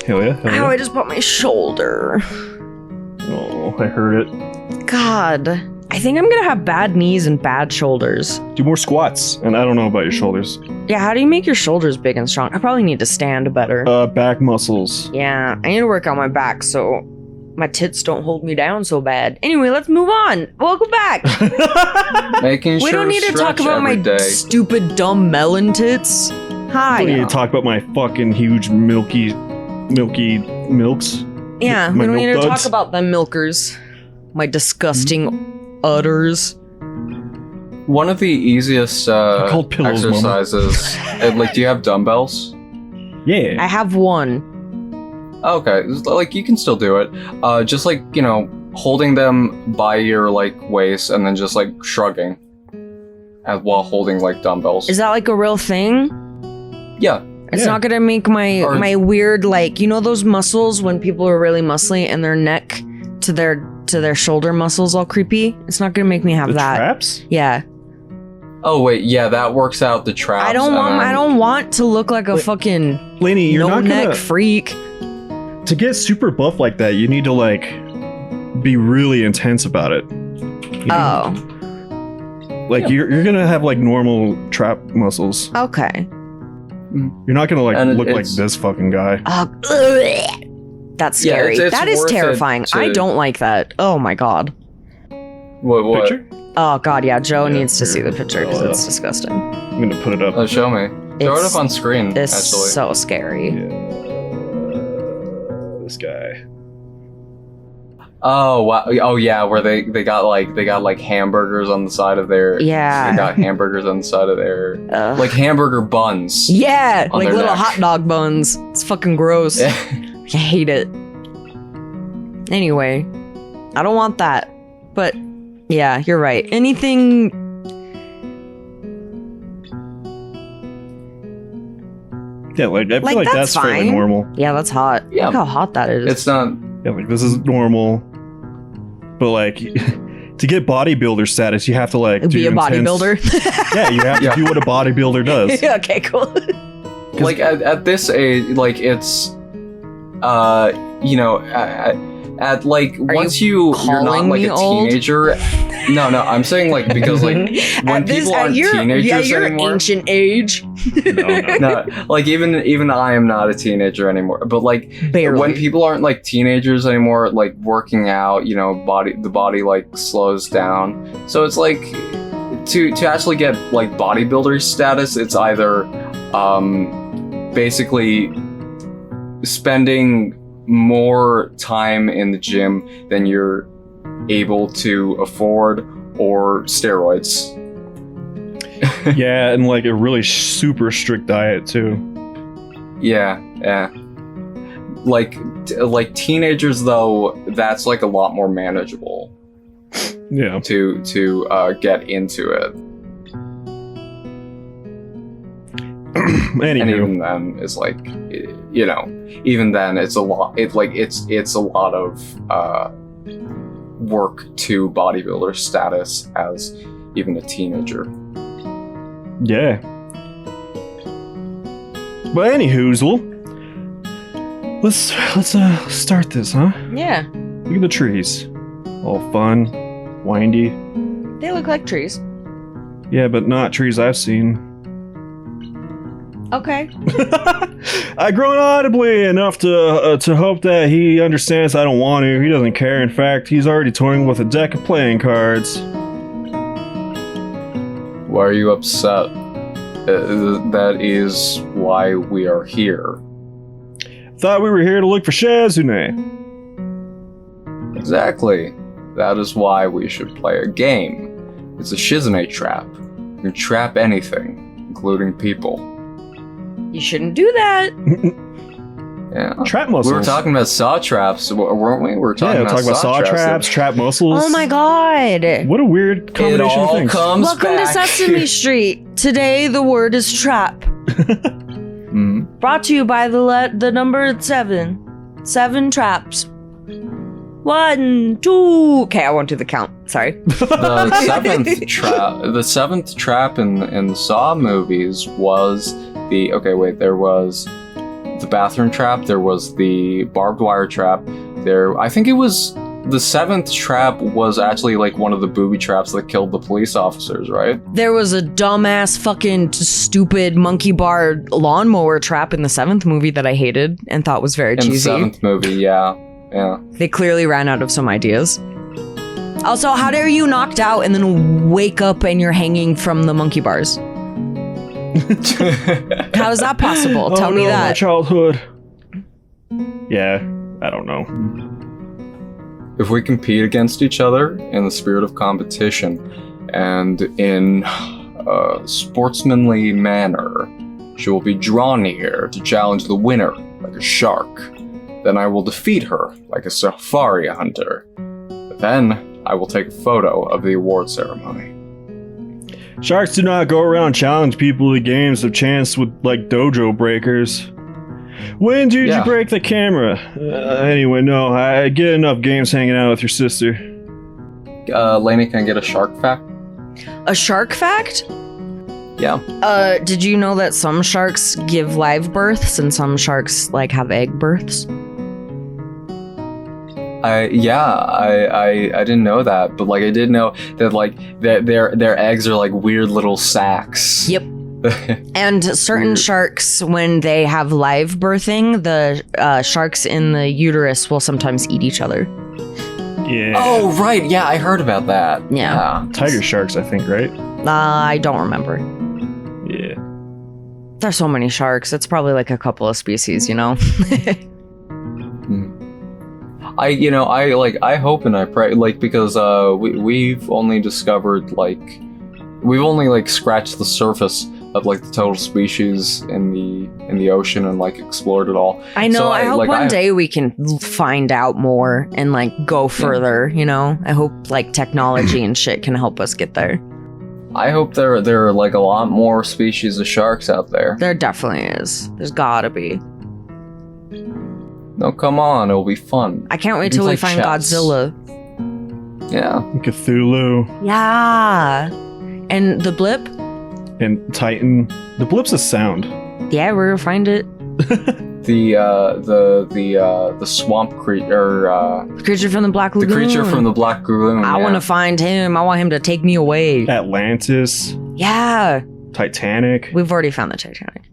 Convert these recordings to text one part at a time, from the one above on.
Hell yeah. Ow, I just bumped my shoulder. Oh, I heard it. God. I think I'm gonna have bad knees and bad shoulders. Do more squats. And I don't know about your shoulders. Yeah, how do you make your shoulders big and strong? I probably need to stand better. Back muscles. Yeah, I need to work on my back so my tits don't hold me down so bad. Anyway, let's move on. Welcome back. Making sure We don't need to talk about my stupid dumb melon tits. Hi. We need to talk about my fucking huge milky milks. Yeah, My we don't need to milk talk duds. about them milkers. My disgusting udders. One of the easiest called pillows, exercises. Like, do you have dumbbells? Yeah. I have one. Okay, like you can still do it. Just like, you know, holding them by your like waist and then just like shrugging while holding like dumbbells. Is that like a real thing? Yeah. It's Yeah. not gonna make my weird, like, you know those muscles when people are really muscly and their neck to their shoulder muscles all creepy? It's not gonna make me have The that. traps? Yeah. Oh wait, yeah, that works out the traps. I don't want to look like a fucking Lainey, you're not no-neck gonna... freak. To get super buff like that, you need to, like, be really intense about it. You know? Oh. Like, you're gonna have, like, normal trap muscles. Okay. You're not gonna, like, And look like it's- this fucking guy. That's Yeah, scary. it's That is worth it terrifying. I to- don't like that. Oh my god. What? Picture? Oh god, yeah, Joe Yeah, needs to see here. the picture because it's disgusting. I'm gonna put it up. Oh, show me. Throw it It's- up on screen. It's Actually. so scary. Yeah. This guy. Oh wow. Oh yeah, where they got like hamburgers on the side of their. Yeah. They got hamburgers on the side of their Ugh. like hamburger buns. Yeah, on like their little neck. hot dog buns. It's fucking gross. I hate it. Anyway, I don't want that. But yeah, you're right. Anything. Yeah, like, I feel Like, like that's that's fairly fine. normal. Yeah, that's hot. Yeah. Look how hot that is. It's not. Yeah, like, this is normal. But, like, to get bodybuilder status, you have to, like, Be do a bodybuilder. Yeah, you have to Yeah. do what a bodybuilder does. Okay, cool. Like at this age, like it's, you know, at like once you're not calling like me a old? teenager. No, I'm saying like because like when people aren't teenagers your anymore. ancient age. No, like even I am not a teenager anymore. But like Barely. when people aren't like teenagers anymore, like working out, you know, the body like slows down. So it's like to actually get like bodybuilder status, it's either basically spending more time in the gym than you're able to afford, or steroids. Yeah, and, like, a really super strict diet, too. Yeah. Like teenagers though, that's like a lot more manageable Yeah. to get into it. And Anywho. even then, it's like, you know, even then, it's a lot. It's a lot of work to bodybuilder status as even a teenager. Yeah. But anywhoozle, let's start this, huh? Yeah, Look at the trees, all fun, windy. they look like trees. Yeah, but not trees I've seen. Okay. I've grown audibly enough to hope that he understands I don't want to. He doesn't care. In fact, he's already toying with a deck of playing cards. Why are you upset? That is why we are here. Thought we were here to look for Shizune. Exactly. That is why we should play a game. It's a Shizune trap. You can trap anything, including people. You shouldn't do that. Yeah. Trap muscles. We were talking about saw traps, weren't we? We were talking talking about saw traps, trap muscles. Oh my god. What a weird It combination of all things. comes Welcome to back. Sesame Street. Today the word is trap. Mm. Brought to you by the number 7. 7 traps. 1, 2. Okay, I won't do the count. Sorry. The seventh trap in the Saw movies was there was the bathroom trap. There was the barbed wire trap. I think it was the 7th trap was actually like one of the booby traps that killed the police officers, right? There was a dumbass fucking stupid monkey bar lawnmower trap in the 7th movie that I hated and thought was very cheesy. In the 7th movie, yeah. They clearly ran out of some ideas. Also, how dare you knocked out and then wake up and you're hanging from the monkey bars? How is that possible? Tell me that. My childhood. Yeah, I don't know. If we compete against each other in the spirit of competition and in a sportsmanly manner, she will be drawn near to challenge the winner like a shark. Then I will defeat her like a safari hunter. Then I will take a photo of the award ceremony. Sharks do not go around challenge people to games of chance with like dojo breakers. When did you break the camera? Anyway, no, I get enough games hanging out with your sister. Lainey, can I get a shark fact? A shark fact? Yeah. Did you know that some sharks give live births and some sharks like have egg births? I didn't know that, but like I did know that like their eggs are like weird little sacs. Yep. And certain sharks, when they have live birthing, the sharks in the uterus will sometimes eat each other. Yeah. Oh, right. Yeah, I heard about that. Yeah. Tiger sharks, I think, right? I don't remember. Yeah. There's so many sharks. It's probably like a couple of species, you know? I hope and I pray, like, because we've only discovered, like, we've only, like, scratched the surface of, like, the total species in the ocean and, like, explored it all. I know, so I hope one day we can find out more and, like, go further, you know? I hope, like, technology and shit can help us get there. I hope there are, like, a lot more species of sharks out there. There definitely is. There's gotta be. No, come on, it'll be fun. I can't wait till we find Godzilla. Yeah. Cthulhu. Yeah. And the blip? And Titan. The blip's a sound. Yeah, we're gonna find it. The swamp creature. Creature from the Black Lagoon. The creature from the Black Lagoon. I want to find him. I want him to take me away. Atlantis. Yeah. Titanic. We've already found the Titanic.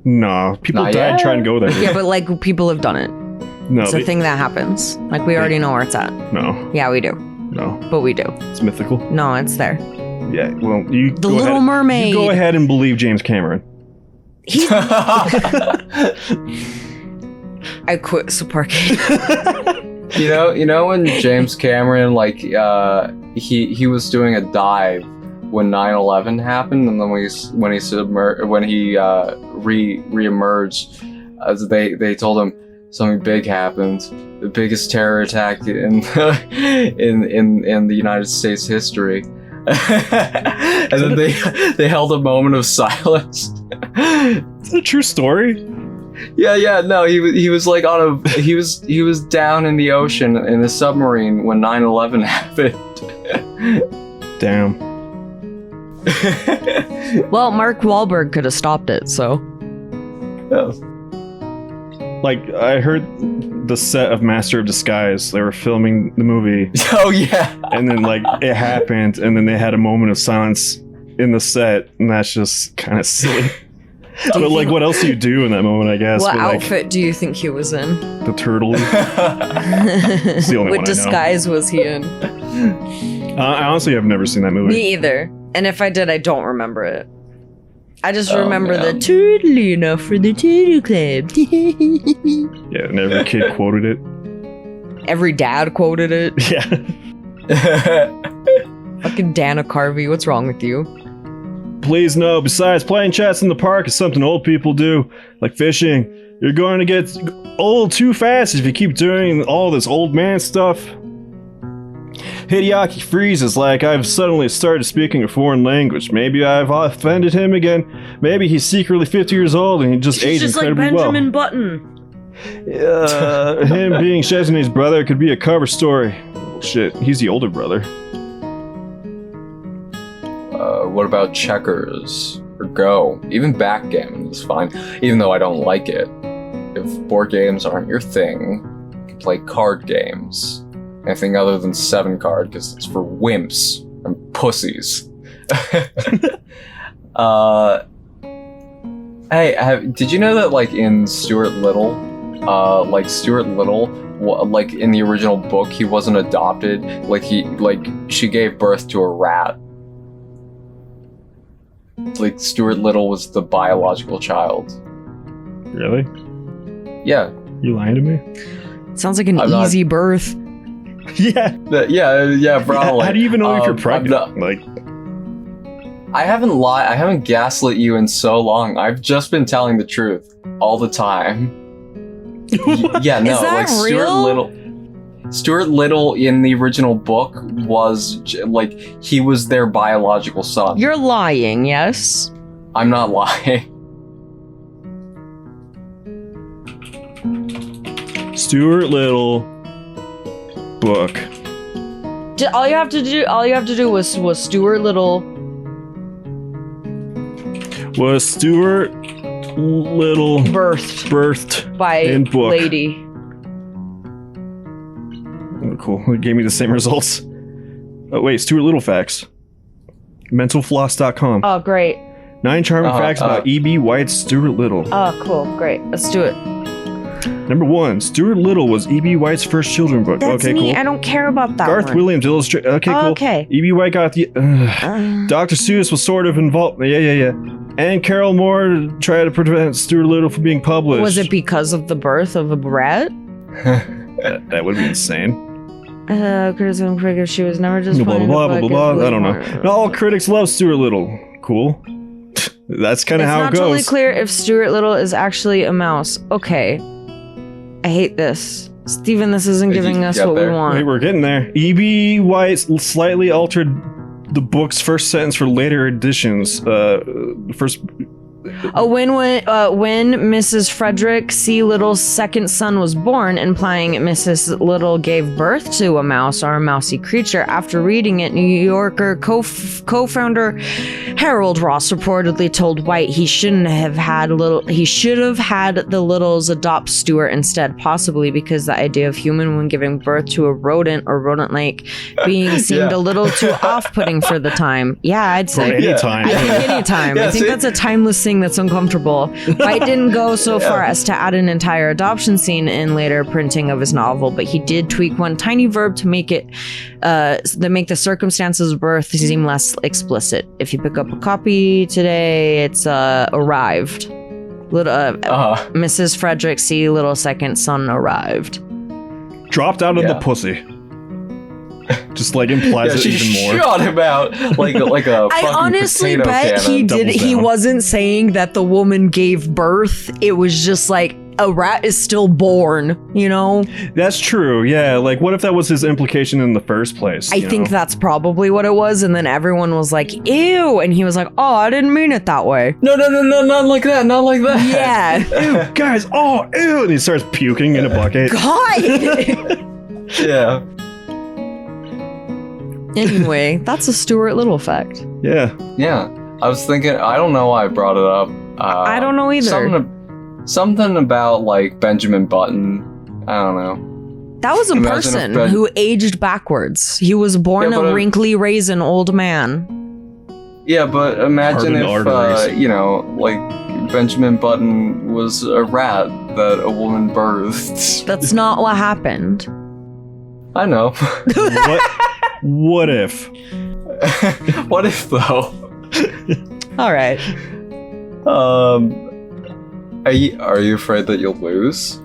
No, people died trying to go there. Yeah, but like people have done it. No, it's a thing that happens. Like we already know where it's at. No. Yeah, we do. No. But we do. It's mythical. No, it's there. Yeah, well, you. The Little Mermaid. You go ahead and believe James Cameron. I quit SUBPARCADE. You know when James Cameron like he was doing a dive when 9/11 happened, and then when he re-emerged, they told him something big happened, the biggest terror attack in the United States history. And then they held a moment of silence. Is that a true story? Yeah, no, he was like he was down in the ocean in a submarine when 9/11 happened. Damn. Well, Mark Wahlberg could have stopped it, so. Yeah. Like, I heard the set of Master of Disguise, they were filming the movie. Oh, yeah. And then, like, it happened, and then they had a moment of silence in the set, and that's just kind of silly. But, like, what else do you do in that moment, I guess? What but, outfit do you think he was in? The turtle. It's the only what one disguise was he in? I honestly have never seen that movie. Me either. And if I did, I don't remember it. I just remember the turtle enough for the turtle club. Yeah, and every kid quoted it. Every dad quoted it. Yeah. Fucking Dana Carvey, what's wrong with you? Please no, besides playing chess in the park is something old people do, like fishing. You're going to get old too fast if you keep doing all this old man stuff. Hideaki freezes like I've suddenly started speaking a foreign language. Maybe I've offended him again. Maybe he's secretly 50 years old and he just aged incredibly well. He's just like Benjamin Button. Him being Shizune's brother could be a cover story. Shit, he's the older brother. What about checkers? or Go. Even backgammon is fine, even though I don't like it. If board games aren't your thing, you can play card games. Anything other than 7-card, because it's for wimps and pussies. Hey, did you know that, like, in Stuart Little, like, in the original book, he wasn't adopted. She gave birth to a rat. Like, Stuart Little was the biological child. Really? Yeah. You lying to me? Sounds like an easy birth. Yeah. Yeah, probably. How do you even know if you're pregnant? I haven't gaslit you in so long. I've just been telling the truth all the time. Yeah, no, Is that real? Stuart Little in the original book was like, he was their biological son. You're lying, yes? I'm not lying. Stuart Little book. All you have to do was Stuart Little. Was Stuart Little birthed by in book. lady. Oh, cool. It gave me the same results. Oh wait, Stuart Little facts. Mentalfloss.com. Oh, great. 9 charming facts about E.B. White's Stuart Little. Oh, cool. Great. Let's do it. Number 1, Stuart Little was E.B. White's first children's book. That's okay, neat. cool. I don't care about that Garth one. Williams illustrated. Okay, cool. Okay. E.B. White got the. Dr. Seuss was sort of involved. Yeah. And Carol Moore tried to prevent Stuart Little from being published. Was it because of the birth of a rat? That would be insane. Criticism critic, she was never just blah blah blah blah blah. I don't know. Not all critics love Stuart Little. Cool. That's kind of how it goes. It's not totally clear if Stuart Little is actually a mouse. Okay. I hate this. Steven, this isn't giving us what we want. Wait, we're getting there. E.B. White slightly altered the book's first sentence for later editions. When Mrs. Frederick C. Little's second son was born, implying Mrs. Little gave birth to a mouse or a mousy creature. After reading it, New Yorker co-founder Harold Ross reportedly told White he should have had the Littles adopt Stuart instead, possibly because the idea of human when giving birth to a rodent or rodent-like being seemed a little too off-putting for the time. Yeah, I'd say. Any time. I think any time. I think that's a timeless thing that's uncomfortable. White didn't go so far as to add an entire adoption scene in later printing of his novel, but he did tweak one tiny verb to make the circumstances of birth seem less explicit. If you pick up a copy today, it's arrived. Mrs. Frederick C. Little second son arrived. Dropped out of the pussy. Just like implies it even more. Shot him out like a I honestly bet cannon. he did. He wasn't saying that the woman gave birth. It was just like a rat is still born. You know. That's true. Yeah. Like, what if that was his implication in the first place? I think that's probably what it was, and then everyone was like, "Ew," and he was like, "Oh, I didn't mean it that way." No, not like that. Not like that. Yeah. Ew, guys. Oh, ew! And he starts puking in a bucket. God. Yeah. Anyway, that's a Stuart Little fact. Yeah. Yeah. I was thinking, I don't know why I brought it up. I don't know either. Something about, like, Benjamin Button. I don't know. That was a person who aged backwards. He was born a wrinkly raisin old man. Yeah, but imagine if, like, Benjamin Button was a rat that a woman birthed. That's not what happened. I know. What if? What if, though? All right. Are you afraid that you'll lose?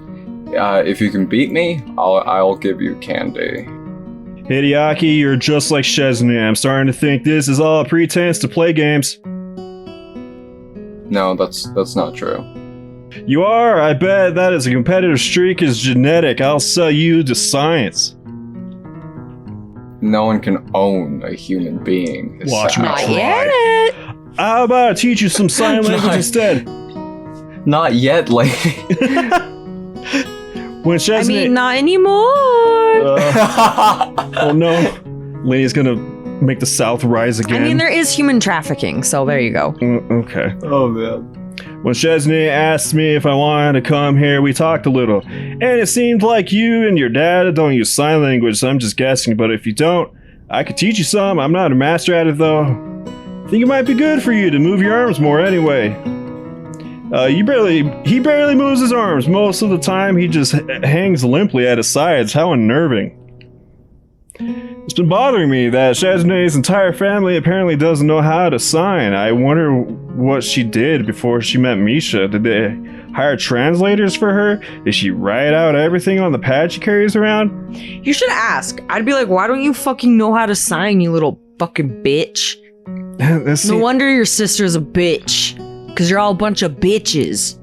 If you can beat me, I'll give you candy. Hideaki, you're just like Shizune. I'm starting to think this is all a pretense to play games. No, that's not true. You are? I bet that is a competitive streak is genetic. I'll sell you to science. No one can own a human being. Watch me Not try. yet. How about I teach you some sign language instead? Not yet, lady. When Shizune... not anymore. Oh no. Lady's gonna make the South rise again. I mean, there is human trafficking, so there you go. Okay. Oh, man. When Shizune asked me if I wanted to come here, we talked a little. And it seemed like you and your dad don't use sign language, so I'm just guessing. But if you don't, I could teach you some. I'm not a master at it, though. I think it might be good for you to move your arms more anyway. He barely moves his arms. Most of the time, he just hangs limply at his sides. How unnerving. It's been bothering me that Shizune's entire family apparently doesn't know how to sign. I wonder what she did before she met Misha. Did they hire translators for her? Did she write out everything on the pad she carries around? You should ask. I'd be like, why don't you fucking know how to sign, you little fucking bitch? No wonder your sister's a bitch. Because you're all a bunch of bitches.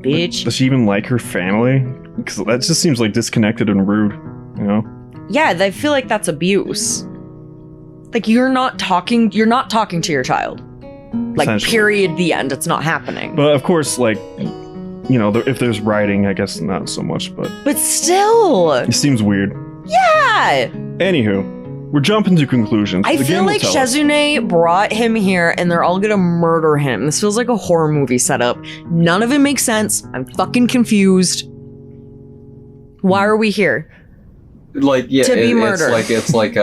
Bitch. Does she even like her family? Because that just seems like disconnected and rude, you know? Yeah, I feel like that's abuse. Like, you're not talking to your child. Like, period, the end. It's not happening. But of course, like, you know, if there's writing, I guess not so much, but... But still! It seems weird. Yeah! Anywho, we're jumping to conclusions. I feel like Shizune brought him here and they're all gonna murder him. This feels like a horror movie setup. None of it makes sense. I'm fucking confused. Why are we here? Like, yeah, to be murdered. It's like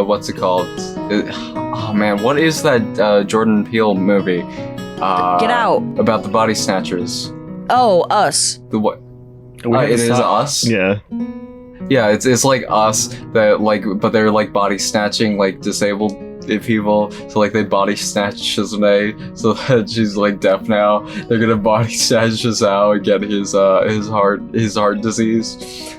what's it called? Oh man, what is that Jordan Peele movie? Get Out. About the body snatchers. Oh, Us. The what? It is Us? Yeah. Yeah, it's like Us, that like, but they're like body snatching like disabled people. So like they body snatch Shizune, so that she's like deaf now. They're gonna body snatch Shizao and get his heart disease.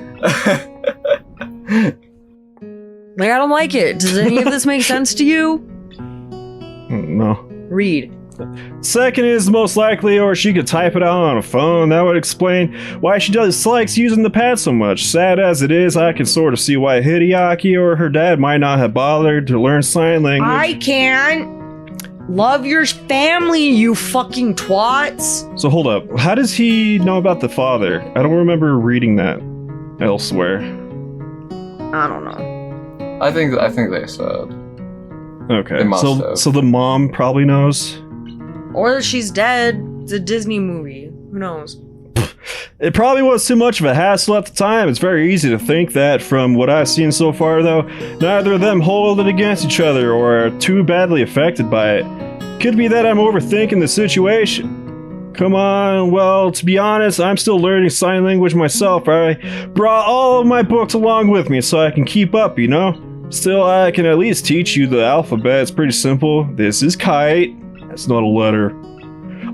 Like, I don't like it. Does any of this make sense to you? No. Read. Second is most likely, or she could type it out on a phone. That would explain why she dislikes using the pad so much. Sad as it is, I can sort of see why Hideaki or her dad might not have bothered to learn sign language. I can't. Love your family, you fucking twats. So hold up. How does he know about the father? I don't remember reading that elsewhere. I don't know. I think they said. Okay. They must have. So the mom probably knows. Or she's dead. It's a Disney movie. Who knows? It probably was too much of a hassle at the time. It's very easy to think that from what I've seen so far, though, neither of them hold it against each other or are too badly affected by it. Could be that I'm overthinking the situation. Come on, well, to be honest, I'm still learning sign language myself. I brought all of my books along with me so I can keep up, you know? Still, I can at least teach you the alphabet. It's pretty simple. This is kite. That's not a letter.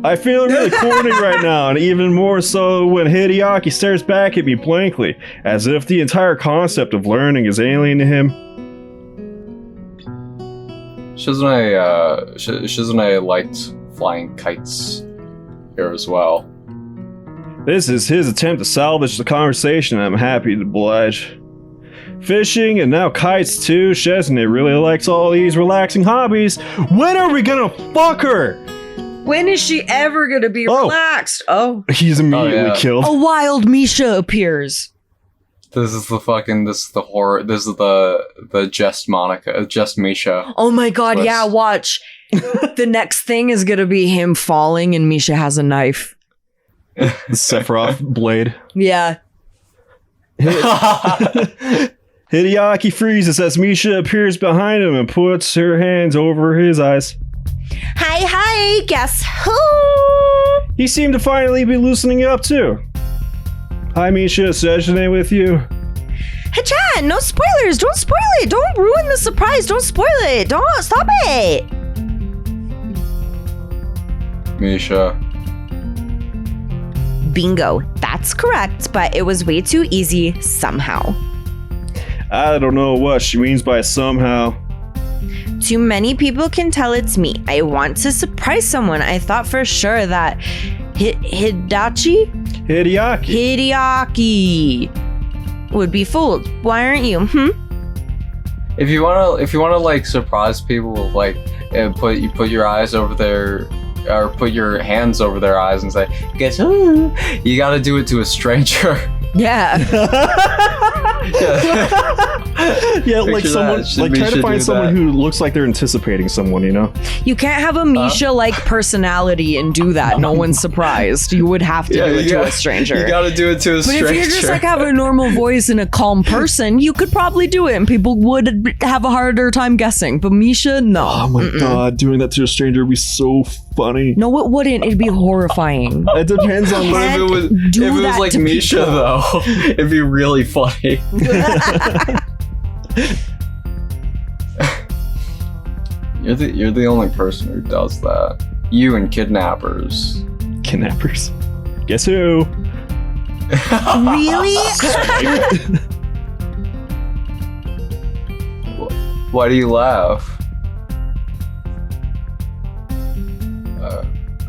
I feel really corny right now, and even more so when Hideaki stares back at me blankly, as if the entire concept of learning is alien to him. Shizune liked flying kites here as well. This is his attempt to salvage the conversation, and I'm happy to oblige. Fishing and now kites too. Shizune really likes all these relaxing hobbies. When are we gonna fuck her? When is she ever gonna be relaxed? Oh. He's immediately killed. A wild Misha appears. This is the horror. This is the just Misha. Oh my god, twist. yeah, watch. The next thing is gonna be him falling and Misha has a knife. The Sephiroth blade. Yeah. Hideaki freezes as Misha appears behind him and puts her hands over his eyes. Hi, guess who? He seemed to finally be loosening up too. Hi Misha, Shizune with you. Hey Chan, no spoilers, don't spoil it, don't ruin the surprise, don't spoil it, don't, stop it. Misha. Bingo, that's correct, but it was way too easy somehow. I don't know what she means by somehow. Too many people can tell it's me. I want to surprise someone. I thought for sure that Hideaki would be fooled. Why aren't you? If you wanna like surprise people, like put your eyes over their, or put your hands over their eyes and say, "Guess who?" You gotta do it to a stranger. Yeah. Yeah, like Picture someone, that. like try to Misha find do someone that? who looks like they're anticipating someone, you know? You can't have a Misha-like personality and do that. No one's surprised. You would have to do it to a stranger. You gotta do it to a But stranger. if you're just like have a normal voice and a calm person, you could probably do it, and people would have a harder time guessing. But Misha, no. Oh my god, doing that to a stranger would be so funny. No, it wouldn't. It'd be horrifying. It depends on What if it was, Do if it that was like to Misha people. though? It'd be really funny. You're the only person who does that. You and kidnappers. Kidnappers. Guess who? Really? Why do you laugh?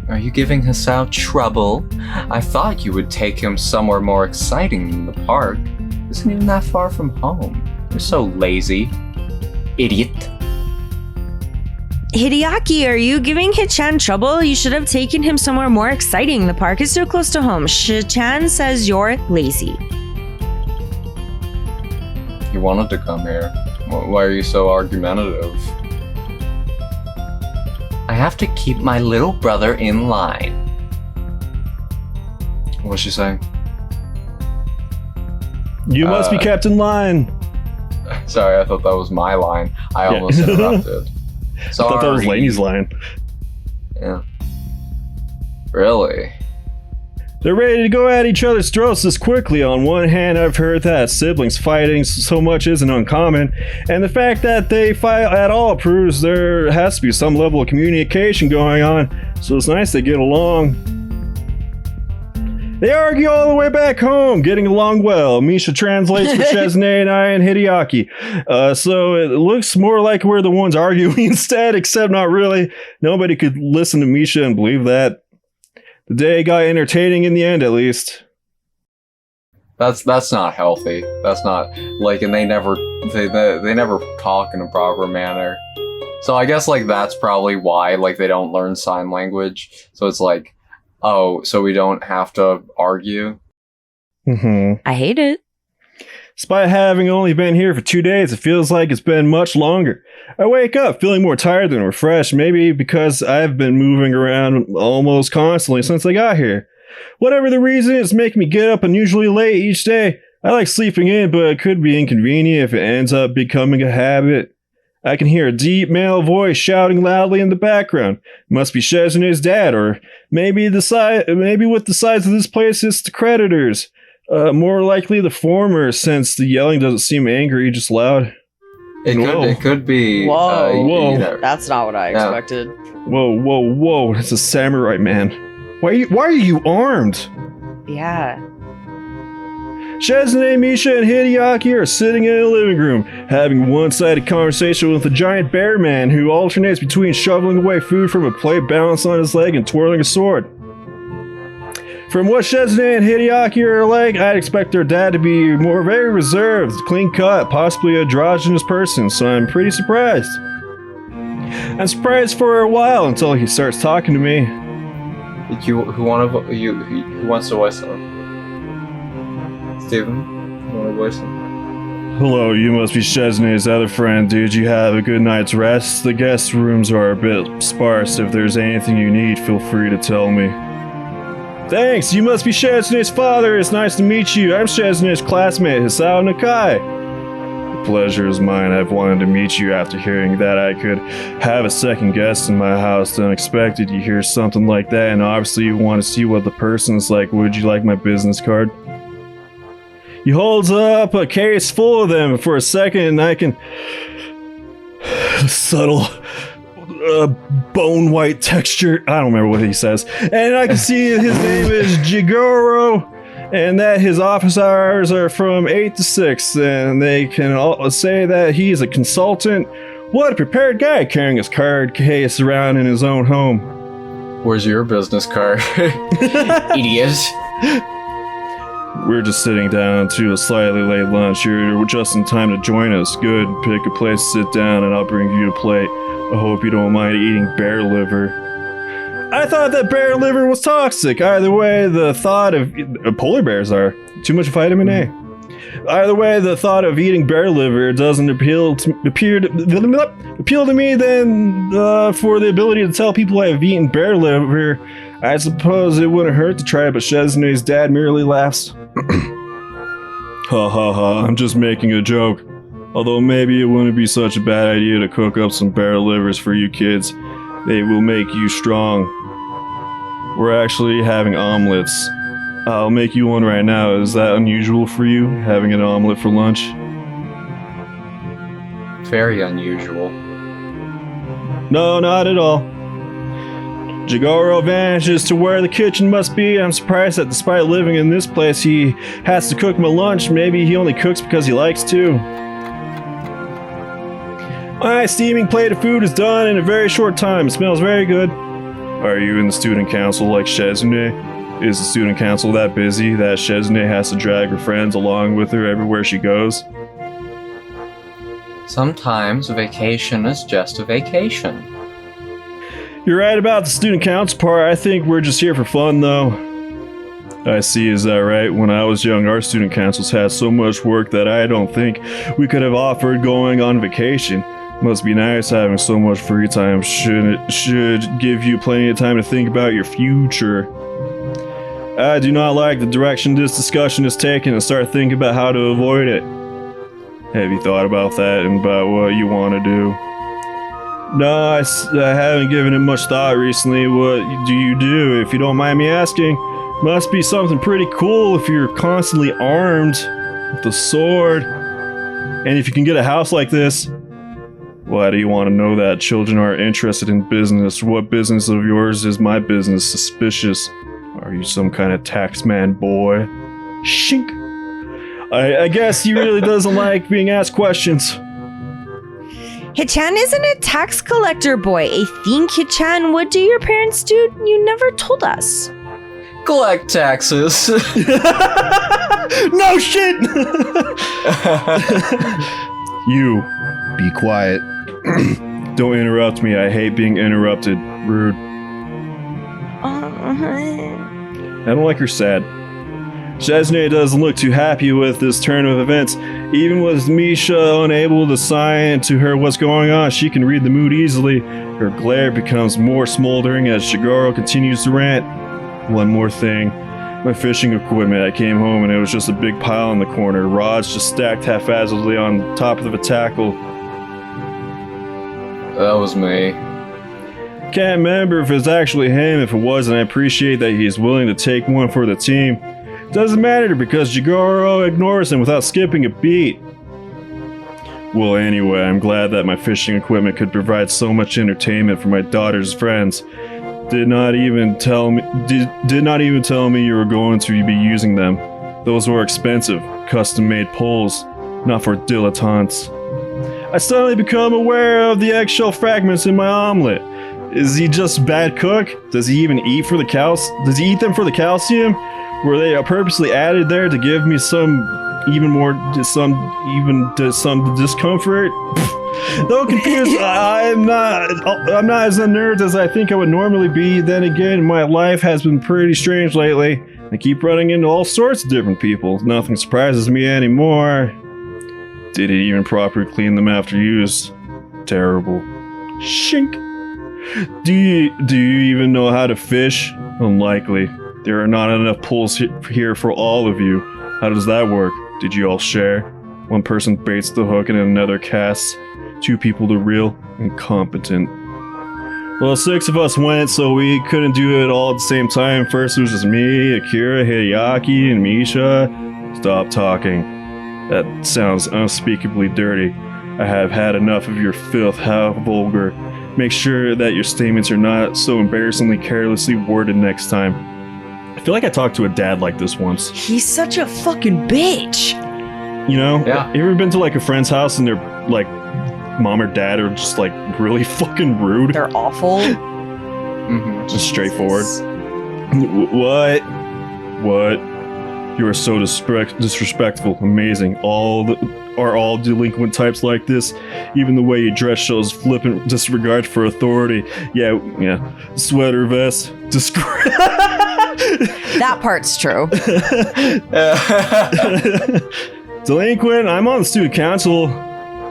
Are you giving Hasao trouble? I thought you would take him somewhere more exciting than the park. Isn't even that far from home. You're so lazy. Idiot. Hideaki, are you giving Hichan trouble? You should have taken him somewhere more exciting. The park is so close to home. Hichan says you're lazy. He wanted to come here. Why are you so argumentative? I have to keep my little brother in line. What's she saying? You must be kept in line. Sorry, I thought that was my line. I Yeah. almost interrupted. I thought that was Sorry. Lainey's line. Yeah. Really? They're ready to go at each other's throats this quickly. On one hand, I've heard that siblings fighting so much isn't uncommon, and the fact that they fight at all proves there has to be some level of communication going on, so it's nice they get along. They argue all the way back home, getting along well. Misha translates for Shizune and I and Hideaki. So it looks more like we're the ones arguing instead, except not really. Nobody could listen to Misha and believe that. The day got entertaining in the end, at least. That's not healthy. That's not like, and they never talk in a proper manner. So I guess like that's probably why like they don't learn sign language. So it's like, oh, so we don't have to argue. I hate it. Despite having only been here for 2 days, it feels like it's been much longer. I wake up feeling more tired than refreshed, maybe because I've been moving around almost constantly since I got here. Whatever the reason, it's making me get up unusually late each day. I like sleeping in, but it could be inconvenient if it ends up becoming a habit. I can hear a deep male voice shouting loudly in the background. It must be Shizune's dad, or maybe with the size of this place, it's the creditors. More likely the former, since the yelling doesn't seem angry, just loud. It could be. Whoa. Whoa. You know, That's not what I expected. Whoa! It's a samurai man. Why are you armed? Yeah. Shizune, Misha, and Hideaki are sitting in a living room, having a one-sided conversation with a giant bear man who alternates between shoveling away food from a plate balanced on his leg and twirling a sword. From what Shizune and Hideaki are like, I'd expect their dad to be very reserved, clean-cut, possibly androgynous person, so I'm pretty surprised. I'm surprised for a while until he starts talking to me. who wants to voice him? Steven, you want to voice him? Hello, you must be Shizune's other friend. Did you have a good night's rest? The guest rooms are a bit sparse. If there's anything you need, feel free to tell me. Thanks, you must be Shizune's father. It's nice to meet you. I'm Shizune's classmate, Hisao Nakai. The pleasure is mine. I've wanted to meet you after hearing that I could have a second guest in my house. Unexpected, you hear something like that, and obviously you want to see what the person's like. Would you like my business card? He holds up a case full of them for a second, and I can... subtle... bone white texture. I don't remember what he says. And I can see his name is Jigoro, and that his office hours are from 8 to 6, and they can all say that he's a consultant. What a prepared guy, carrying his card case around in his own home. Where's your business card? Idiot. We're just sitting down to a slightly late lunch. You're just in time to join us. Good. Pick a place to sit down, and I'll bring you a plate. I hope you don't mind eating bear liver. I thought that bear liver was toxic. Either way, the thought of polar bears are too much vitamin A. Either way, the thought of eating bear liver doesn't appeal to me. Then, for the ability to tell people I have eaten bear liver, I suppose it wouldn't hurt to try. But Shizune's dad merely laughs. Ha ha ha! I'm just making a joke. Although maybe it wouldn't be such a bad idea to cook up some bear livers for you kids. They will make you strong. We're actually having omelets. I'll make you one right now. Is that unusual for you, having an omelet for lunch? Very unusual. No, not at all. Jigoro vanishes to where the kitchen must be. I'm surprised that despite living in this place, he has to cook my lunch. Maybe he only cooks because he likes to. My steaming plate of food is done in a very short time. It smells very good. Are you in the student council like Shizune? Is the student council that busy that Shizune has to drag her friends along with her everywhere she goes? Sometimes a vacation is just a vacation. You're right about the student council part. I think we're just here for fun, though. I see, is that right? When I was young, our student councils had so much work that I don't think we could have offered going on vacation. Must be nice having so much free time. Should give you plenty of time to think about your future. I do not like the direction this discussion is taking and start thinking about how to avoid it. Have you thought about that and about what you want to do? No, I haven't given it much thought recently. What do you do, if you don't mind me asking? Must be something pretty cool if you're constantly armed with a sword. And if you can get a house like this. Why do you want to know that? Children are interested in business. What business of yours is my business? Suspicious. Are you some kind of taxman boy? Shink. I guess he really doesn't like being asked questions. Hichan isn't a tax collector boy. I think Hichan, what do your parents do? You never told us. Collect taxes. No shit! You, be quiet. Don't interrupt me. I hate being interrupted. Rude. I don't like her sad. Shizune doesn't look too happy with this turn of events. Even with Misha unable to sign to her what's going on, she can read the mood easily. Her glare becomes more smoldering as Shigoro continues to rant. One more thing. My fishing equipment. I came home and it was just a big pile in the corner. Rods just stacked haphazardly on top of a tackle. That was me. Can't remember if it's actually him. If it wasn't, I appreciate that he's willing to take one for the team. Doesn't matter because Jigoro ignores him without skipping a beat. Well, anyway, I'm glad that my fishing equipment could provide so much entertainment for my daughter's friends. Did not even tell me you were going to be using them. Those were expensive, custom-made poles, not for dilettantes. I suddenly become aware of the eggshell fragments in my omelet. Is he just a bad cook? Does he even eat for the Does he eat them for the calcium? Were they purposely added there to give me some discomfort? Though confused, I'm not as unnerved as I think I would normally be. Then again, my life has been pretty strange lately. I keep running into all sorts of different people. Nothing surprises me anymore. Did he even properly clean them after use? Terrible. Shink. Do you even know how to fish? Unlikely. There are not enough pools here for all of you. How does that work? Did you all share? One person baits the hook and another casts. 2 people to reel. Incompetent. Well, 6 of us went, so we couldn't do it all at the same time. First it was just me, Akira, Hideaki, and Misha. Stop talking. That sounds unspeakably dirty. I have had enough of your filth. How vulgar. Make sure that your statements are not so embarrassingly carelessly worded next time. I feel like I talked to a dad like this once. He's such a fucking bitch. You know? Yeah. You ever been to like a friend's house and they're like, mom or dad are just like really fucking rude? They're awful. Mm-hmm. Just straightforward. What? You are so disrespectful. Amazing. All delinquent types like this. Even the way you dress shows flippant disregard for authority. Yeah. Sweater vest. That part's true. Delinquent, I'm on the student council.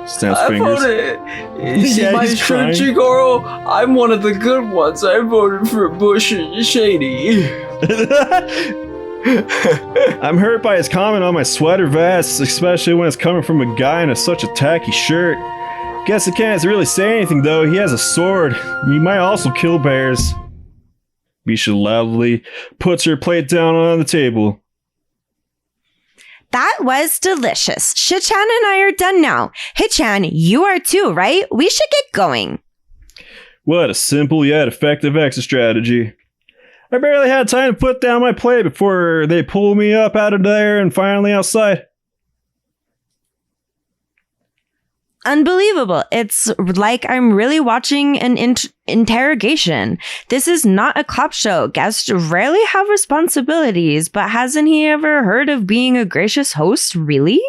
Snaps fingers. See, my Chigoro, I'm one of the good ones. I voted for Bush and Shady. I'm hurt by his comment on my sweater vest, especially when it's coming from a guy in such a tacky shirt. Guess I can't really say anything though, he has a sword. He might also kill bears. Misha loudly puts her plate down on the table. That was delicious. Shichan and I are done now. Hichan, you are too, right? We should get going. What a simple yet effective exit strategy. I barely had time to put down my plate before they pulled me up out of there and finally outside. Unbelievable. It's like I'm really watching an interrogation. This is not a cop show. Guests rarely have responsibilities, but hasn't he ever heard of being a gracious host, really?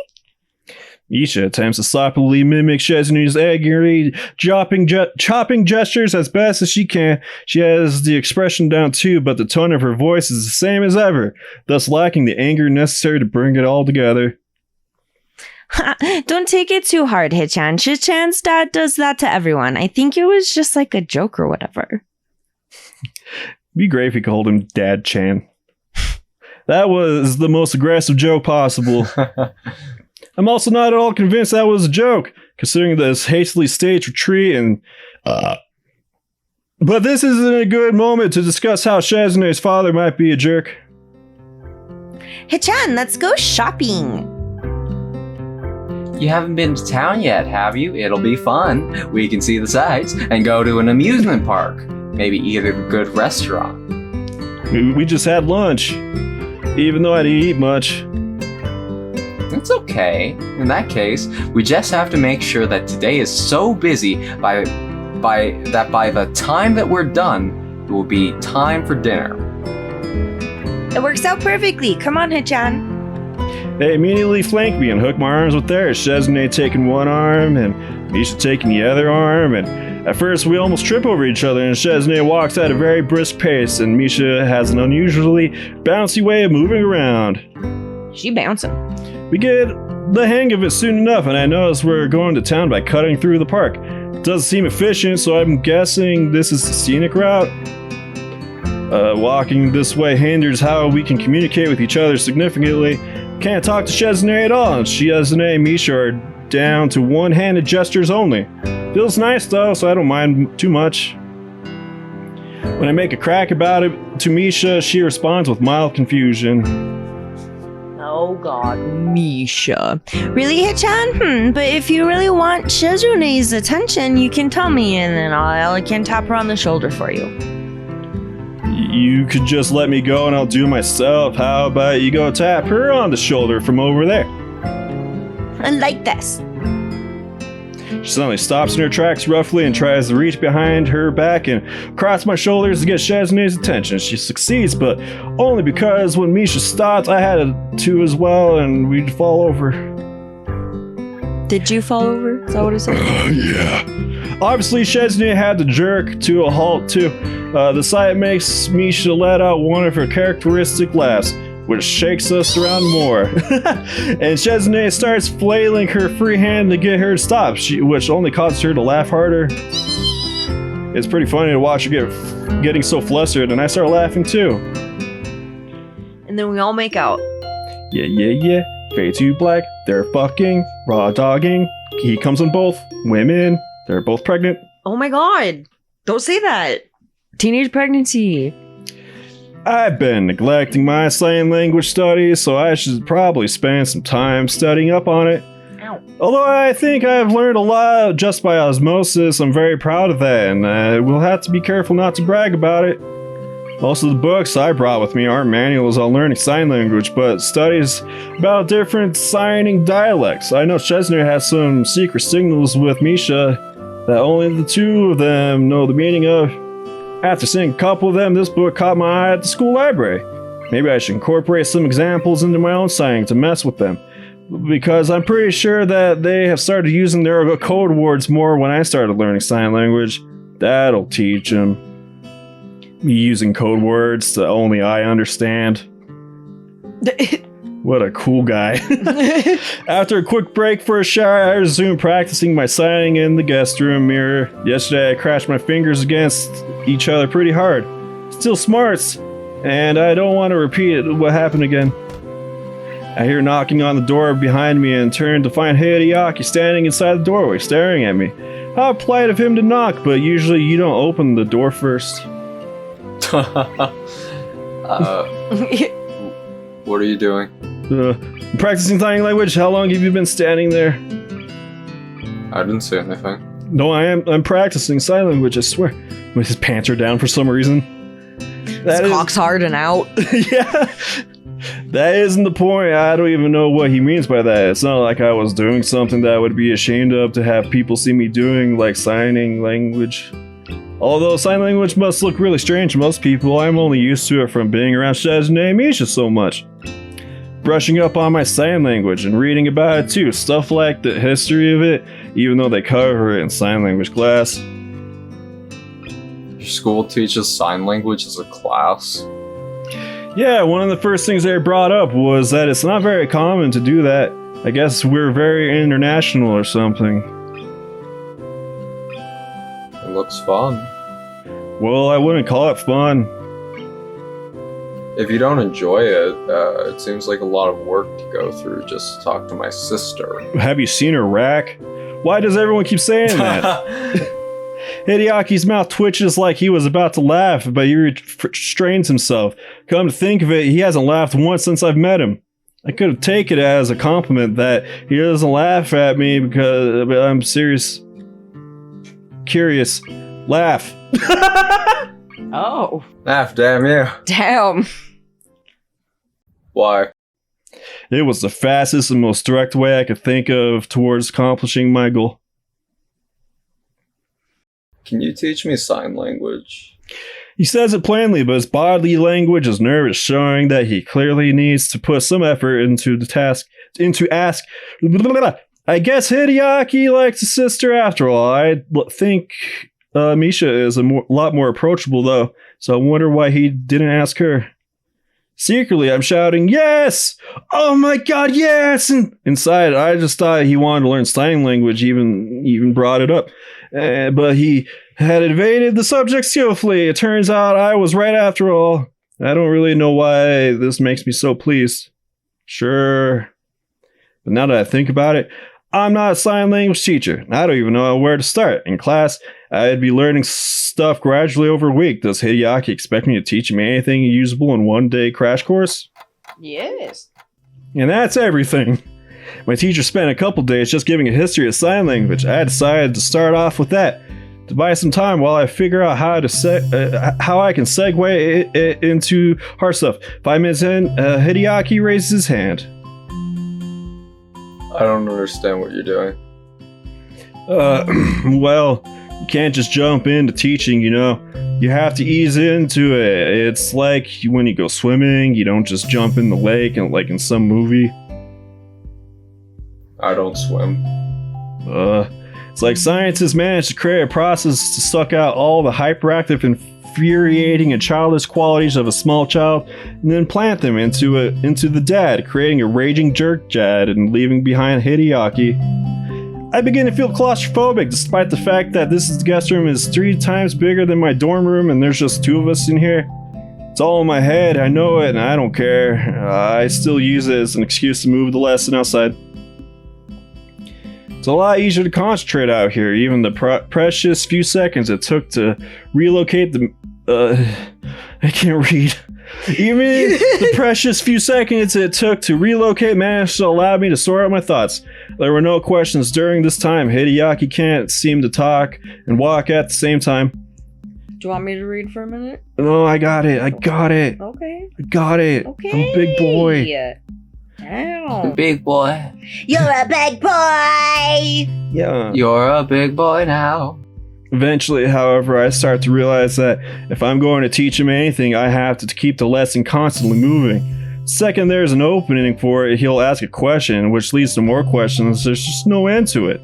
Misha attempts to sloppily mimic Shizune's angry, chopping gestures as best as she can. She has the expression down too, but the tone of her voice is the same as ever, thus lacking the anger necessary to bring it all together. Don't take it too hard, Hichan. Shichan's dad does that to everyone. I think it was just like a joke or whatever. Be great if you called him Dad Chan. That was the most aggressive joke possible. I'm also not at all convinced that was a joke, considering this hastily staged retreat and... But this isn't a good moment to discuss how Shizune's father might be a jerk. Hichan, let's go shopping. You haven't been to town yet, have you? It'll be fun. We can see the sights and go to an amusement park. Maybe eat at a good restaurant. We just had lunch, even though I didn't eat much. It's okay. In that case, we just have to make sure that today is so busy by the time that we're done, it will be time for dinner. It works out perfectly. Come on, Hichan. They immediately flank me and hook my arms with theirs, Shizune taking one arm and Misha taking the other arm, and at first we almost trip over each other and Shizune walks at a very brisk pace and Misha has an unusually bouncy way of moving around. She bouncing. We get the hang of it soon enough and I notice we're going to town by cutting through the park. It doesn't seem efficient, so I'm guessing this is the scenic route. Walking this way hinders how we can communicate with each other significantly. Can't talk to Shizune at all, and Shizune and Misha are down to one-handed gestures only. Feels nice though, so I don't mind too much. When I make a crack about it to Misha, she responds with mild confusion. Oh god, Misha. Really, Hichan? But if you really want Shizune's attention, you can tell me and then I can tap her on the shoulder for you. You could just let me go and I'll do it myself. How about you go tap her on the shoulder from over there? And like this. She suddenly stops in her tracks roughly and tries to reach behind her back and cross my shoulders to get Shizune's attention. She succeeds, but only because when Misha stopped, I had to as well and we'd fall over. Did you fall over? Is that what it said? Yeah. Obviously, Shizune had to jerk to a halt too. The sight makes Misha let out one of her characteristic laughs, which shakes us around more. And Shizune starts flailing her free hand to get her to stop, which only causes her to laugh harder. It's pretty funny to watch her getting so flustered, and I start laughing too. And then we all make out. Yeah. Fade to black, they're fucking, raw dogging. He comes on both. Women, they're both pregnant. Oh my god. Don't say that. Teenage pregnancy. I've been neglecting my sign language studies, so I should probably spend some time studying up on it. Ow. Although I think I've learned a lot just by osmosis, I'm very proud of that, and we'll have to be careful not to brag about it. Most of the books I brought with me aren't manuals on learning sign language, but studies about different signing dialects. I know Shizune has some secret signals with Misha that only the two of them know the meaning of. After seeing a couple of them, this book caught my eye at the school library. Maybe I should incorporate some examples into my own signing to mess with them, because I'm pretty sure that they have started using their code words more when I started learning sign language. That'll teach them. Me using code words that only I understand. What a cool guy. After a quick break for a shower, I resumed practicing my signing in the guest room mirror. Yesterday, I crashed my fingers against each other pretty hard. Still smarts, and I don't want to repeat what happened again. I hear knocking on the door behind me and turn to find Hideaki standing inside the doorway, staring at me. How polite of him to knock, but usually you don't open the door first. What are you doing? Practicing sign language. How long have you been standing there? I didn't say anything. No, I'm practicing sign language, I swear. His pants are down for some reason. His cock's hard and out. Yeah. That isn't the point. I don't even know what he means by that. It's not like I was doing something that I would be ashamed of to have people see me doing, like signing language. Although sign language must look really strange to most people, I'm only used to it from being around Shizune and Misha so much. Brushing up on my sign language and reading about it too, stuff like the history of it, even though they cover it in sign language class. Your school teaches sign language as a class? Yeah, one of the first things they brought up was that it's not very common to do that. I guess we're very international or something. It looks fun. Well, I wouldn't call it fun. If you don't enjoy it, it seems like a lot of work to go through just to talk to my sister. Have you seen her rack? Why does everyone keep saying that? Hideaki's mouth twitches like he was about to laugh, but he restrains himself. Come to think of it, he hasn't laughed once since I've met him. I could have taken it as a compliment that he doesn't laugh at me because I'm serious. Curious. Laugh. Oh. Laugh, damn you. Damn. Why? It was the fastest and most direct way I could think of towards accomplishing my goal. Can you teach me sign language? He says it plainly, but his bodily language is nervous, showing that he clearly needs to put some effort into the task. I guess Hideaki likes his sister after all. I think Misha is a lot more approachable, though, so I wonder why he didn't ask her. Secretly, I'm shouting, yes! Oh my god, yes! And inside, I just thought he wanted to learn sign language, even brought it up. But he had evaded the subject skillfully. It turns out I was right after all. I don't really know why this makes me so pleased. Sure. But now that I think about it, I'm not a sign language teacher. I don't even know where to start. In class, I'd be learning stuff gradually over a week. Does Hideaki expect me to teach him anything usable in one day crash course? Yes. And that's everything. My teacher spent a couple days just giving a history of sign language. I decided to start off with that, to buy some time while I figure out how I can segue it into hard stuff. 5 minutes in, Hideaki raises his hand. I don't understand what you're doing. Well, you can't just jump into teaching, you know. You have to ease into it. It's like when you go swimming, you don't just jump in the lake and like in some movie. I don't swim. It's like scientists managed to create a process to suck out all the hyperactive, infuriating, and childish qualities of a small child, and then plant them into the dad, creating a raging jerk dad and leaving behind Hideaki. I begin to feel claustrophobic, despite the fact that this guest room is 3 times bigger than my dorm room, and there's just 2 of us in here. It's all in my head. I know it, and I don't care. I still use it as an excuse to move the lesson outside. It's a lot easier to concentrate out here, even the precious few seconds it took to relocate the... I can't read. Even the precious few seconds it took to relocate managed to allow me to sort out my thoughts. There were no questions during this time. Hideaki can't seem to talk and walk at the same time. Do you want me to read for a minute? No, I got it. Okay. I got it. Okay. I'm a big boy. Ow. Big boy. You're a big boy! Yeah. You're a big boy now. Eventually, however, I start to realize that if I'm going to teach him anything, I have to keep the lesson constantly moving. Second, there's an opening for it, he'll ask a question, which leads to more questions. There's just no end to it.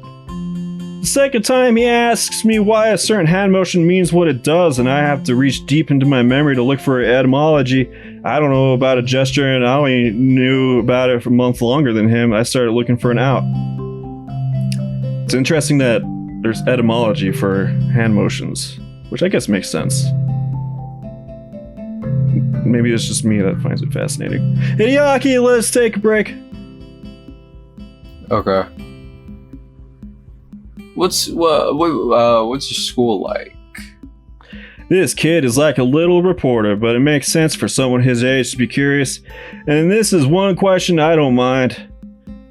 The second time he asks me why a certain hand motion means what it does, and I have to reach deep into my memory to look for etymology. I don't know about a gesture, and I only knew about it for a month longer than him. I started looking for an out. It's interesting that there's etymology for hand motions, which I guess makes sense. Maybe it's just me that finds it fascinating. Hideaki, let's take a break. Okay. What's your school like? This kid is like a little reporter, but it makes sense for someone his age to be curious. And this is one question I don't mind.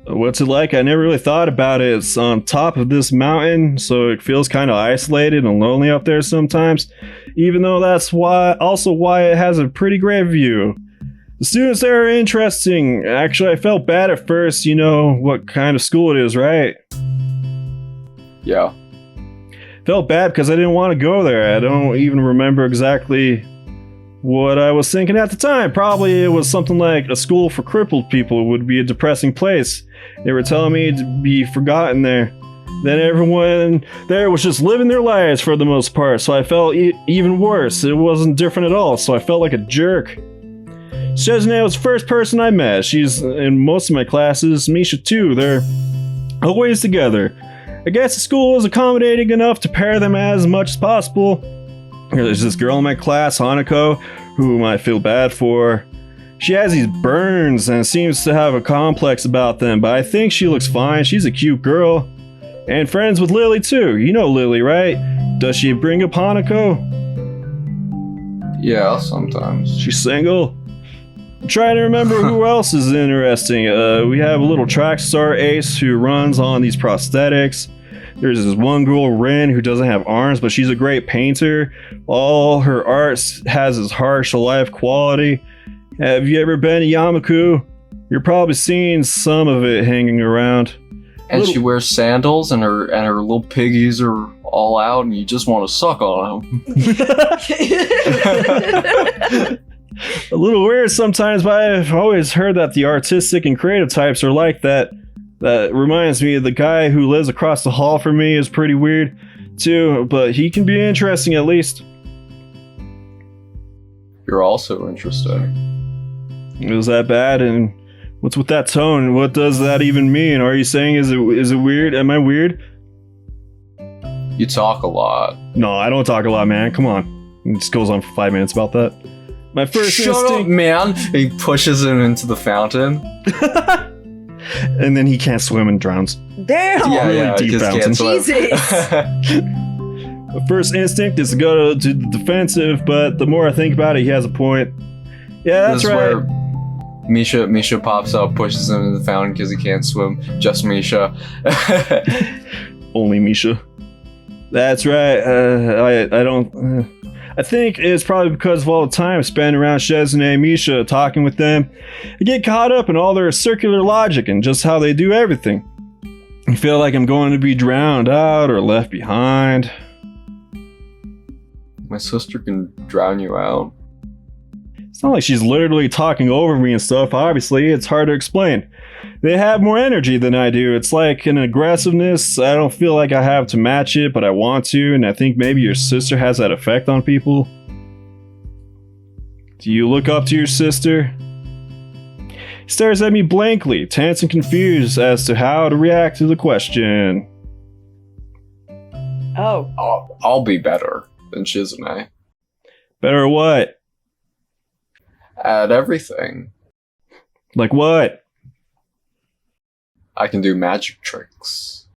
What's it like? I never really thought about it. It's on top of this mountain, so it feels kind of isolated and lonely up there sometimes. Even though that's why it has a pretty great view. The students there are interesting. Actually, I felt bad at first. You know what kind of school it is, right? Yeah. Felt bad because I didn't want to go there. I don't even remember exactly what I was thinking at the time. Probably it was something like a school for crippled people would be a depressing place. They were telling me to be forgotten there. Then everyone there was just living their lives for the most part, so I felt even worse. It wasn't different at all, so I felt like a jerk. Shizune was the first person I met. She's in most of my classes. Misha too. They're always together. I guess the school is accommodating enough to pair them as much as possible. There's this girl in my class, Hanako, whom I feel bad for. She has these burns and seems to have a complex about them, but I think she looks fine. She's a cute girl. And friends with Lily too. You know Lily, right? Does she bring up Hanako? Yeah, sometimes. She's single? I'm trying to remember who else is interesting. We have a little track star ace who runs on these prosthetics. There's this one girl, Rin, who doesn't have arms, but she's a great painter. All her art has this harsh alive quality. Have you ever been to Yamaku? You're probably seeing some of it hanging around. And she wears sandals, and her little piggies are all out, and you just want to suck on them. A little weird sometimes, but I've always heard that the artistic and creative types are like that. That reminds me, the guy who lives across the hall from me is pretty weird too, but he can be interesting at least. You're also interesting. Is that bad? And what's with that tone? What does that even mean? Are you saying is it weird? Am I weird? You talk a lot. No, I don't talk a lot, man. Come on. It just goes on for 5 minutes about that. My first Shut instinct... up, man! He pushes him into the fountain. And then he can't swim and drowns. Damn! Yeah, deep fountain. Jesus! The first instinct is to go to the defensive, but the more I think about it, he has a point. Yeah, that's right. Where Misha pops up, pushes him into the fountain because he can't swim. Just Misha. Only Misha. That's right. I don't... I think it's probably because of all the time spent around Shizune and Misha talking with them. I get caught up in all their circular logic and just how they do everything. I feel like I'm going to be drowned out or left behind. My sister can drown you out. It's not like she's literally talking over me and stuff. Obviously, it's hard to explain. They have more energy than I do. It's like an aggressiveness. I don't feel like I have to match it, but I want to, and I think maybe your sister has that effect on people. Do you look up to your sister? He stares at me blankly, tense and confused as to how to react to the question. Oh. I'll be better than Shizune. Better what? At everything. Like what? I can do magic tricks.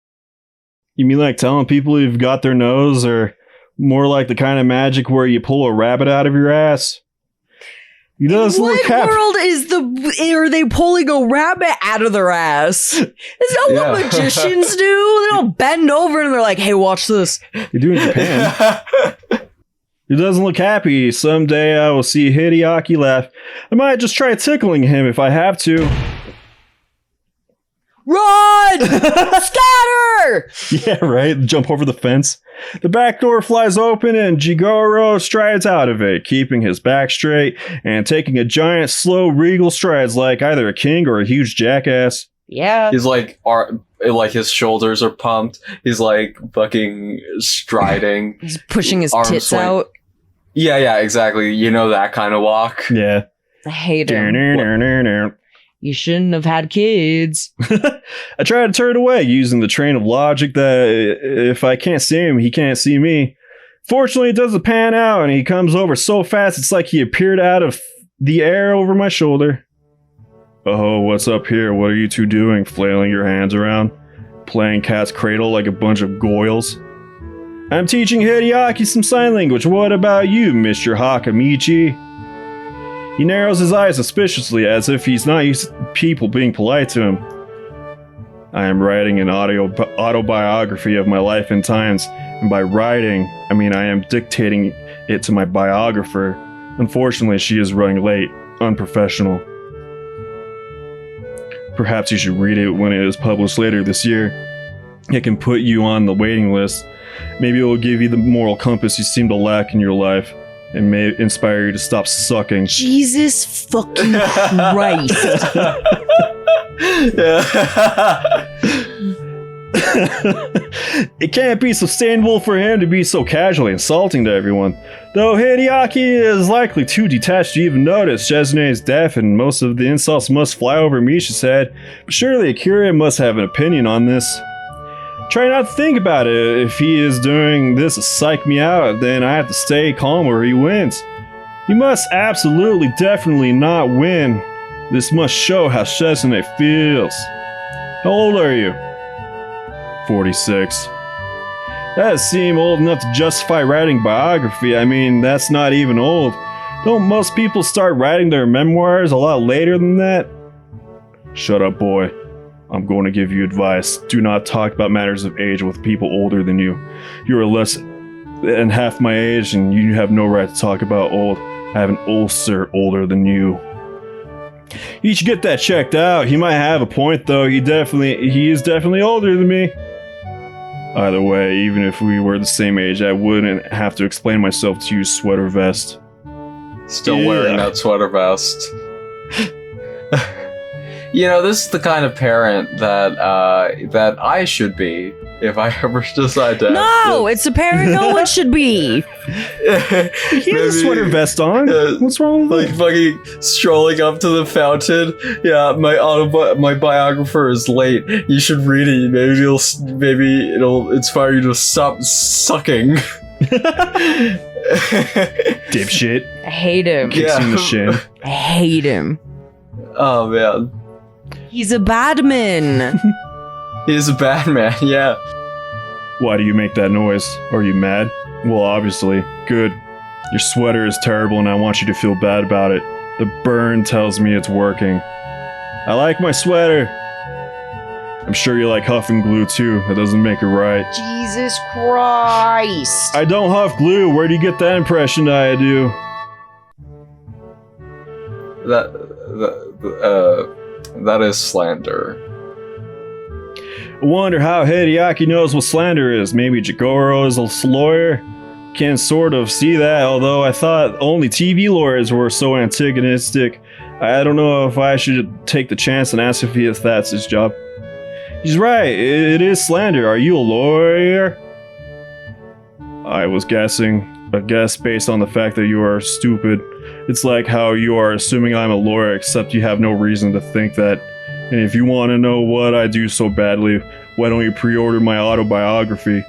You mean like telling people you've got their nose, or more like the kind of magic where you pull a rabbit out of your ass? He does What look happy. world are they pulling a rabbit out of their ass? Is that what magicians do? They don't bend over and they're like, hey, watch this. You do in Japan. He doesn't look happy. Someday I will see Hideaki laugh. I might just try tickling him if I have to. Run! Scatter! Yeah, right? Jump over the fence. The back door flies open and Jigoro strides out of it, keeping his back straight and taking a giant, slow, regal strides like either a king or a huge jackass. Yeah. He's like, his shoulders are pumped. He's like fucking striding. He's pushing his arm tits swing. out. Yeah, exactly. You know, that kind of walk. Yeah. I hate him. You shouldn't have had kids. I try to turn away using the train of logic that if I can't see him, he can't see me. Fortunately, it doesn't pan out, and he comes over so fast it's like he appeared out of the air over my shoulder. Oh, what's up here? What are you two doing? Flailing your hands around? Playing cat's cradle like a bunch of goyles? I'm teaching Hideaki some sign language. What about you, Mr. Hakamichi? He narrows his eyes suspiciously as if he's not used to people being polite to him. I am writing an autobiography of my life and times, and by writing, I mean I am dictating it to my biographer. Unfortunately, she is running late. Unprofessional. Perhaps you should read it when it is published later this year. It can put you on the waiting list. Maybe it will give you the moral compass you seem to lack in your life, and may inspire you to stop sucking. Jesus fucking Christ. It can't be sustainable for him to be so casually insulting to everyone. Though Hideaki is likely too detached to even notice Shizune is deaf and most of the insults must fly over Misha's head, but surely Akira must have an opinion on this. Try not to think about it. If he is doing this to psych me out, then I have to stay calm or he wins. He must absolutely, definitely not win. This must show how Shizune feels. How old are you? 46. That does seem old enough to justify writing biography. I mean, that's not even old. Don't most people start writing their memoirs a lot later than that? Shut up, boy. I'm going to give you advice. Do not talk about matters of age with people older than you. You are less than half my age, and you have no right to talk about old. I have an ulcer older than you. You should get that checked out. He might have a point, though. He is definitely older than me. Either way, even if we were the same age, I wouldn't have to explain myself to you, sweater vest. Still wearing that sweater vest. You know, this is the kind of parent that I should be if I ever decide to. No, it's a parent no one should be. He has a sweater vest on. What's wrong with like fucking strolling up to the fountain? Yeah, my biographer is late. You should read it. Maybe it'll inspire you to stop sucking. Dipshit. I hate him. Kicks him in the shin. I hate him. Oh man. He's a bad man. He's a bad man, yeah. Why do you make that noise? Are you mad? Well, obviously. Good. Your sweater is terrible and I want you to feel bad about it. The burn tells me it's working. I like my sweater. I'm sure you like huffing glue too. That doesn't make it right. Jesus Christ. I don't huff glue. Where do you get that impression that I do? That is slander. I wonder how Hideaki knows what slander is. Maybe Jigoro is a lawyer? Can sort of see that, although I thought only TV lawyers were so antagonistic. I don't know if I should take the chance and ask if that's his job. He's right, it is slander. Are you a lawyer? I was guessing. A guess based on the fact that you are stupid. It's like how you are assuming I'm a lawyer, except you have no reason to think that. And if you want to know what I do so badly, why don't you pre-order my autobiography?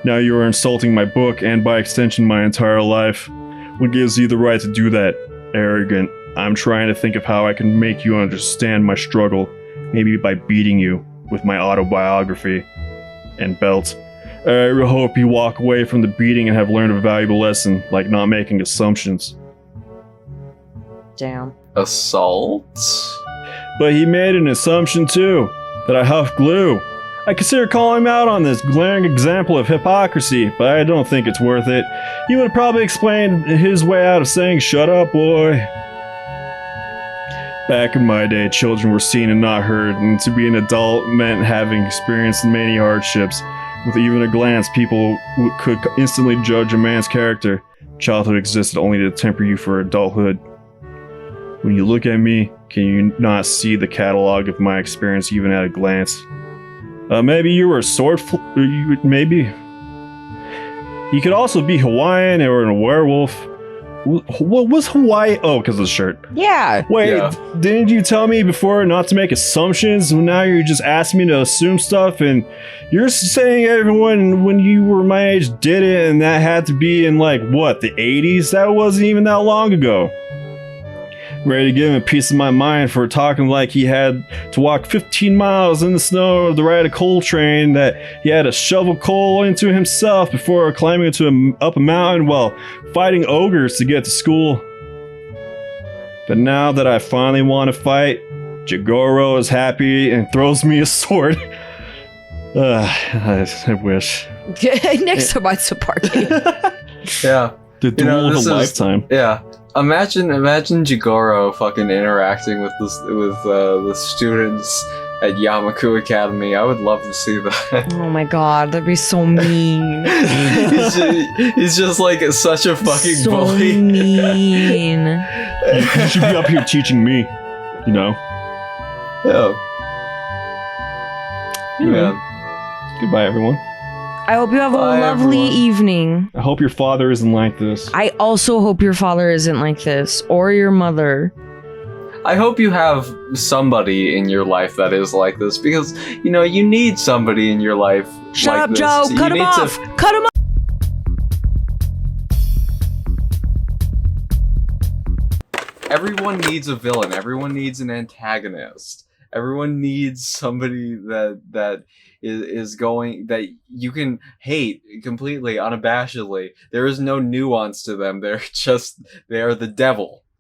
Now you are insulting my book, and by extension my entire life. What gives you the right to do that? Arrogant. I'm trying to think of how I can make you understand my struggle. Maybe by beating you with my autobiography and belt. I hope you walk away from the beating and have learned a valuable lesson, like not making assumptions. Damn. Assault? But he made an assumption too, that I huff glue. I consider calling him out on this glaring example of hypocrisy, but I don't think it's worth it. He would probably explain his way out of saying, "Shut up, boy." Back in my day, children were seen and not heard, and to be an adult meant having experienced many hardships. With even a glance, people could instantly judge a man's character. Childhood existed only to temper you for adulthood. When you look at me, can you not see the catalog of my experience even at a glance? Maybe you were a maybe. You could also be Hawaiian or a werewolf. What was Hawaii? Oh, because of the shirt. Yeah. Wait, Yeah. didn't you tell me before not to make assumptions? Now you're just asking me to assume stuff, and you're saying everyone when you were my age did it, and that had to be in like, what, the 80s? That wasn't even that long ago. Ready to give him a piece of my mind for talking like he had to walk 15 miles in the snow to ride a coal train, that he had to shovel coal into himself before climbing up a mountain while fighting ogres to get to school. But now that I finally want to fight, Jigoro is happy and throws me a sword. I wish. Next time on SUBPARCADE. Yeah. The duel of a lifetime. Yeah. Imagine Jigoro fucking interacting with the students at Yamaku Academy. I would love to see that. Oh my god, that'd be so mean. he's just like such a fucking so bully. mean. You should be up here teaching me, you know? Yeah. Anyway, Yeah. goodbye, everyone. I hope you have a Bye, lovely everyone. evening. I hope your father isn't like this. I also hope your father isn't like this, or your mother. I hope you have somebody in your life that is like this, because you know you need somebody in your life. Shut like up, this. Joe! You Cut him need to- off! Cut him off! Everyone needs a villain. Everyone needs an antagonist. Everyone needs somebody that is going that you can hate completely unabashedly. There is no nuance to them. They are the devil.